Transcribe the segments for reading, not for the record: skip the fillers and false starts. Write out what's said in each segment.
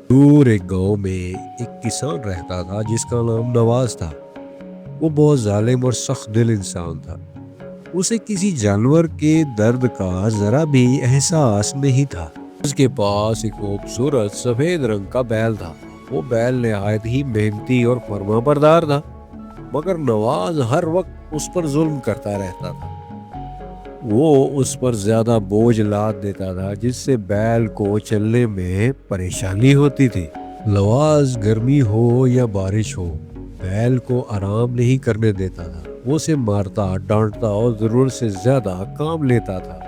دور ایک گاؤں میں ایک کسان رہتا تھا جس کا نام نواز تھا۔ وہ بہت ظالم اور سخت دل انسان تھا۔ اسے کسی جانور کے درد کا ذرا بھی احساس نہیں تھا۔ اس کے پاس ایک خوبصورت سفید رنگ کا بیل تھا۔ وہ بیل نہایت ہی محنتی اور فرما بردار تھا، مگر نواز ہر وقت اس پر ظلم کرتا رہتا تھا۔ وہ اس پر زیادہ بوجھ لاد دیتا تھا جس سے بیل کو چلنے میں پریشانی ہوتی تھی۔ نواز گرمی ہو یا بارش ہو، بیل کو آرام نہیں کرنے دیتا تھا۔ وہ اسے مارتا، ڈانٹتا اور ضرورت سے زیادہ کام لیتا تھا۔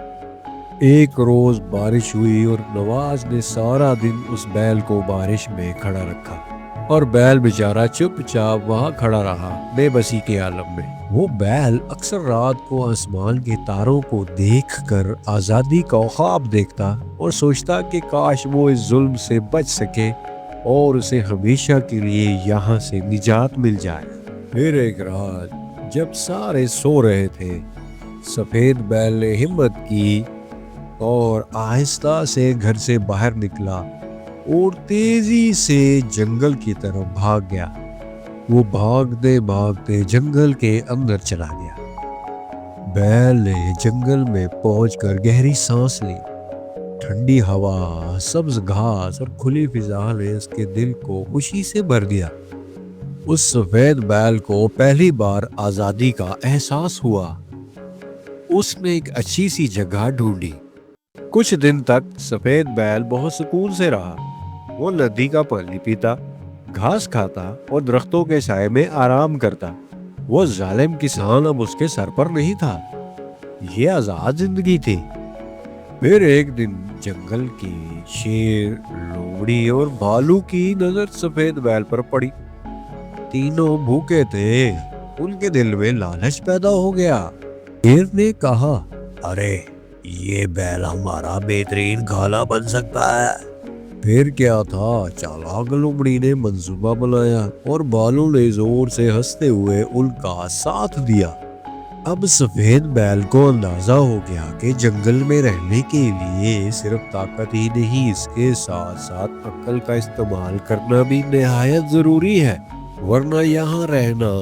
ایک روز بارش ہوئی اور نواز نے سارا دن اس بیل کو بارش میں کھڑا رکھا، اور بیل بیچارہ چپ چاپ وہاں کھڑا رہا، بے بسی کے عالم میں۔ وہ بیل اکثر رات کو آسمان کے تاروں کو دیکھ کر آزادی کا خواب دیکھتا اور سوچتا کہ کاش وہ اس ظلم سے بچ سکے اور اسے ہمیشہ کے لیے یہاں سے نجات مل جائے۔ پھر ایک رات جب سارے سو رہے تھے، سفید بیل نے ہمت کی اور آہستہ سے گھر سے باہر نکلا اور تیزی سے جنگل کی طرف بھاگ گیا۔ وہ بھاگتے بھاگتے جنگل کے اندر چلا گیا۔ بیل نے جنگل میں پہنچ کر گہری سانس لی۔ ٹھنڈی ہوا، سبز گھاس اور کھلی فضا نے اس کے دل کو خوشی سے بھر دیا۔ اس سفید بیل کو پہلی بار آزادی کا احساس ہوا۔ اس نے ایک اچھی سی جگہ ڈھونڈی۔ کچھ دن تک سفید بیل بہت سکون سے رہا۔ وہ ندی کا پانی پیتا، گھاس کھاتا اور درختوں کے سائے میں آرام کرتا۔ وہ ظالم کسان اب اس کے سر پر نہیں تھا۔ یہ آزاد زندگی تھی۔ پھر ایک دن جنگل کے شیر، لومڑی اور بھالو کی نظر سفید بیل پر پڑی۔ تینوں بھوکے تھے۔ ان کے دل میں لالچ پیدا ہو گیا۔ شیر نے کہا، ارے یہ بیل ہمارا بہترین کھانا بن سکتا ہے۔ پھر کیا تھا، چالاک لومڑی نے منصوبہ بنایا اور بھالو نے زور سے ہنستے ہوئے ان کا ساتھ دیا۔ اب سفید بیل کو اندازہ ہو گیا کہ جنگل میں رہنے کے لیے صرف طاقت ہی نہیں، اس کے ساتھ ساتھ عقل کا استعمال کرنا بھی نہایت ضروری ہے، ورنہ یہاں رہنا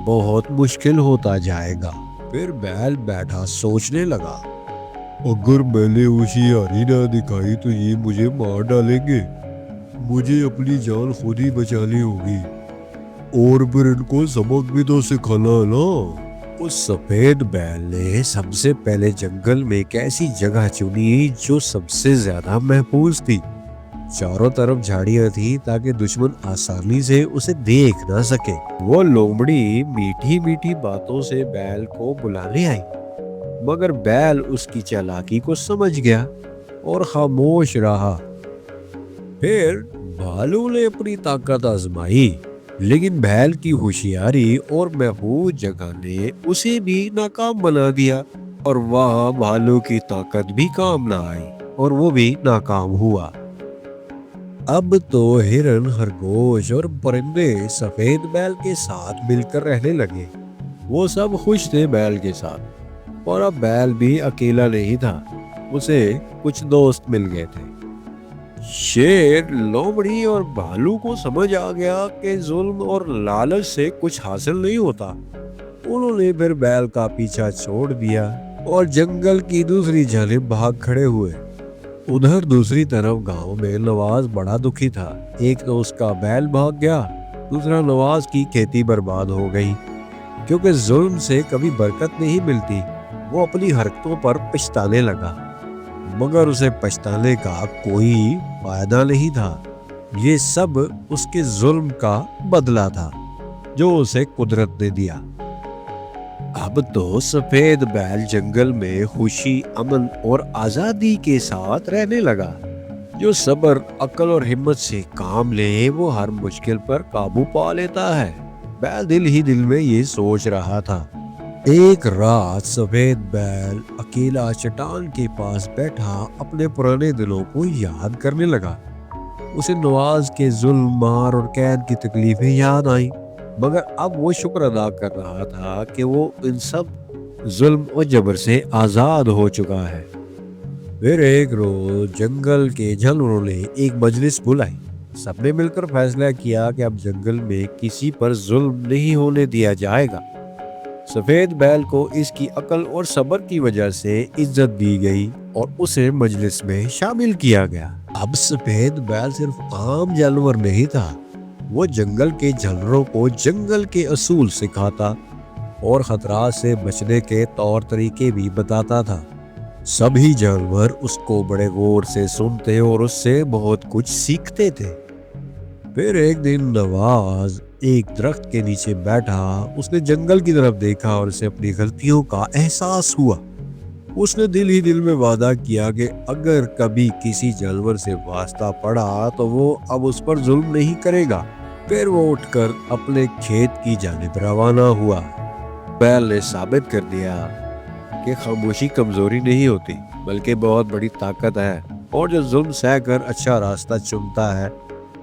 بہت مشکل ہوتا جائے گا۔ پھر بیل بیٹھا سوچنے لگا، اگر میں نے ہوشیاری نہ دکھائی تو یہ مجھے مار ڈالیں گے۔ مجھے اپنی جان خود ہی بچانی ہوگی، اور پھر ان کو سبق بھی تو سکھانا ہے نا۔ اس سفید بیل نے سب سے پہلے جنگل میں ایک ایسی جگہ چنی جو سب سے زیادہ محفوظ تھی۔ چاروں طرف جھاڑیاں تھی تاکہ دشمن آسانی سے اسے دیکھ نہ سکے۔ وہ لومڑی میٹھی میٹھی باتوں سے بیل کو بلانے آئی، مگر بیل اس کی چالاکی کو سمجھ گیا اور خاموش رہا۔ پھر بھالو نے اپنی طاقت آزمائی، لیکن بیل کی ہوشیاری اور محفوظ جگہ نے اسے بھی ناکام بنا دیا، اور وہاں بھالو کی طاقت بھی کام نہ آئی اور وہ بھی ناکام ہوا۔ اب تو ہرن، خرگوش اور پرندے سفید بیل کے ساتھ مل کر رہنے لگے۔ وہ سب خوش تھے بیل کے ساتھ، اور اب بیل بھی اکیلا نہیں تھا، اسے کچھ دوست مل گئے تھے۔ شیر، لومڑی اور بھالو کو سمجھ آ گیا کہ ظلم اور لالچ سے کچھ حاصل نہیں ہوتا۔ انہوں نے پھر بیل کا پیچھا چھوڑ دیا اور جنگل کی دوسری جانب بھاگ کھڑے ہوئے۔ ادھر دوسری طرف گاؤں میں نواز بڑا دکھی تھا۔ ایک تو اس کا بیل بھاگ گیا، دوسرا نواز کی کھیتی برباد ہو گئی، کیونکہ ظلم سے کبھی برکت نہیں ملتی۔ وہ اپنی حرکتوں پر پچھتانے لگا، مگر اسے پچھتانے کا کوئی فائدہ نہیں تھا۔ یہ سب اس کے ظلم کا بدلہ تھا جو اسے قدرت نے دیا۔ اب تو سفید بیل جنگل میں خوشی، امن اور آزادی کے ساتھ رہنے لگا۔ جو صبر، عقل اور ہمت سے کام لے وہ ہر مشکل پر قابو پا لیتا ہے۔ بیل دل ہی دل میں یہ سوچ رہا تھا۔ ایک رات سفید بیل اکیلا چٹان کے پاس بیٹھا اپنے پرانے دنوں کو یاد کرنے لگا۔ اسے نواز کے ظلم، مار اور قید کی تکلیفیں یاد آئیں، مگر اب وہ شکر ادا کر رہا تھا کہ وہ ان سب ظلم اور جبر سے آزاد ہو چکا ہے۔ پھر ایک روز جنگل کے جانوروں نے ایک مجلس بلائی۔ سب نے مل کر فیصلہ کیا کہ اب جنگل میں کسی پر ظلم نہیں ہونے دیا جائے گا۔ سفید بیل کو اس کی عقل اور صبر کی وجہ سے عزت دی گئی اور اسے مجلس میں شامل کیا گیا۔ اب سفید بیل صرف عام جانور نہیں تھا، وہ جنگل کے جانوروں کو جنگل کے اصول سکھاتا اور خطرات سے بچنے کے طور طریقے بھی بتاتا تھا۔ سبھی جانور اس کو بڑے غور سے سنتے اور اس سے بہت کچھ سیکھتے تھے۔ پھر ایک دن نواز ایک درخت کے نیچے بیٹھا، اس نے جنگل کی طرف دیکھا اور اسے اپنی غلطیوں کا احساس ہوا۔ اس نے دل ہی دل میں وعدہ کیا کہ اگر کبھی کسی جانور سے واسطہ پڑا تو وہ اب اس پر ظلم نہیں کرے گا۔ پھر وہ اٹھ کر اپنے کھیت کی جانب روانہ ہوا۔ بیل نے ثابت کر دیا کہ خاموشی کمزوری نہیں ہوتی بلکہ بہت بڑی طاقت ہے، اور جو ظلم سہ کر اچھا راستہ چنتا ہے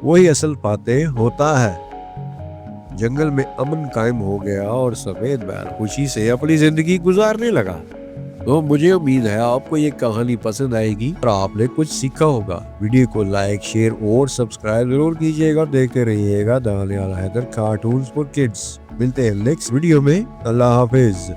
وہی اصل فاتح ہوتا ہے۔ جنگل میں امن قائم ہو گیا اور سفید بیل خوشی سے اپنی زندگی گزارنے لگا۔ تو مجھے امید ہے آپ کو یہ کہانی پسند آئے گی اور آپ نے کچھ سیکھا ہوگا۔ ویڈیو کو لائک، شیئر اور سبسکرائب ضرور کیجیے گا۔ دیکھتے رہیے گا Danial Haider cartoons for kids. ملتے ہیں نیکسٹ ویڈیو میں۔ اللہ حافظ۔